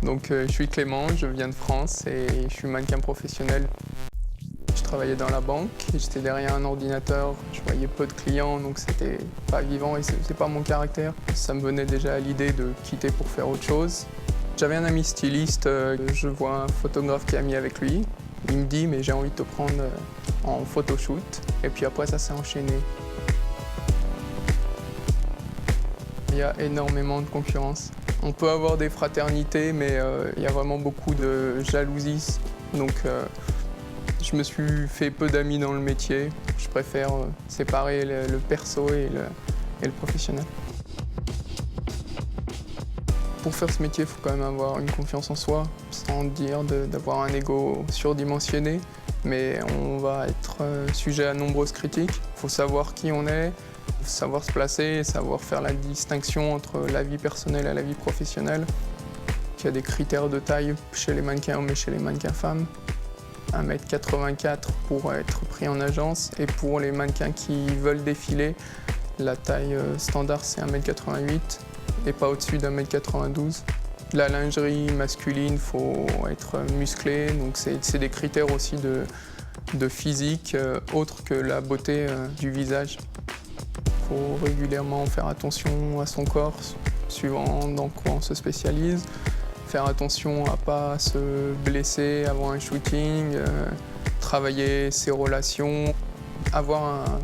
Donc je suis Clément, je viens de France et je suis mannequin professionnel. Je travaillais dans la banque, j'étais derrière un ordinateur, je voyais peu de clients donc c'était pas vivant et c'est pas mon caractère. Ça me venait déjà à l'idée de quitter pour faire autre chose. J'avais un ami styliste, je vois un photographe qui est ami avec lui. Il me dit mais j'ai envie de te prendre en photoshoot et puis après ça s'est enchaîné. Il y a énormément de concurrence. On peut avoir des fraternités, mais il y a vraiment beaucoup de jalousie. Donc je me suis fait peu d'amis dans le métier. Je préfère séparer le perso et le professionnel. Pour faire ce métier, il faut quand même avoir une confiance en soi, sans dire d'avoir un ego surdimensionné. Mais on va être sujet à nombreuses critiques. Il faut savoir qui on est, savoir se placer, savoir faire la distinction entre la vie personnelle et la vie professionnelle. Il y a des critères de taille chez les mannequins hommes et chez les mannequins femmes. 1m84 pour être pris en agence et pour les mannequins qui veulent défiler, la taille standard c'est 1m88 et pas au-dessus d'1m92. La lingerie masculine, il faut être musclé, donc c'est des critères aussi de physique autres que la beauté du visage. Il faut régulièrement faire attention à son corps, suivant dans quoi on se spécialise. Faire attention à ne pas se blesser avant un shooting, travailler ses relations, avoir un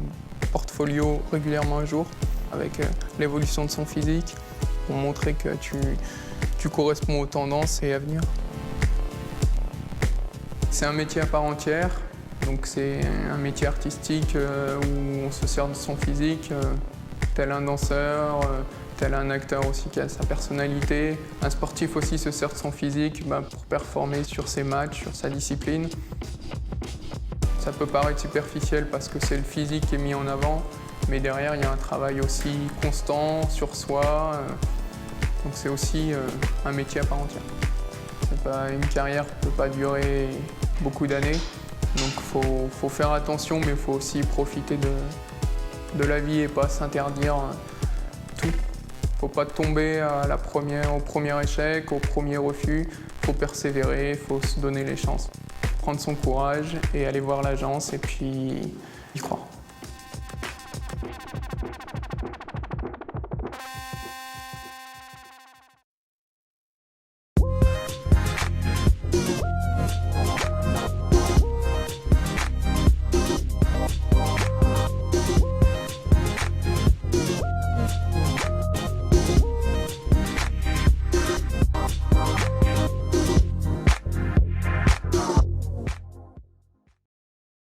portfolio régulièrement à jour avec l'évolution de son physique pour montrer que tu corresponds aux tendances et à venir. C'est un métier à part entière. Donc c'est un métier artistique où on se sert de son physique, tel un danseur, tel un acteur aussi qui a sa personnalité. Un sportif aussi se sert de son physique pour performer sur ses matchs, sur sa discipline. Ça peut paraître superficiel parce que c'est le physique qui est mis en avant, mais derrière il y a un travail aussi constant sur soi. Donc c'est aussi un métier à part entière. Une carrière ne peut pas durer beaucoup d'années. Donc il faut faire attention, mais il faut aussi profiter de la vie et pas s'interdire tout. Il ne faut pas tomber au premier échec, au premier refus. Il faut persévérer, il faut se donner les chances. Prendre son courage et aller voir l'agence et puis y croire.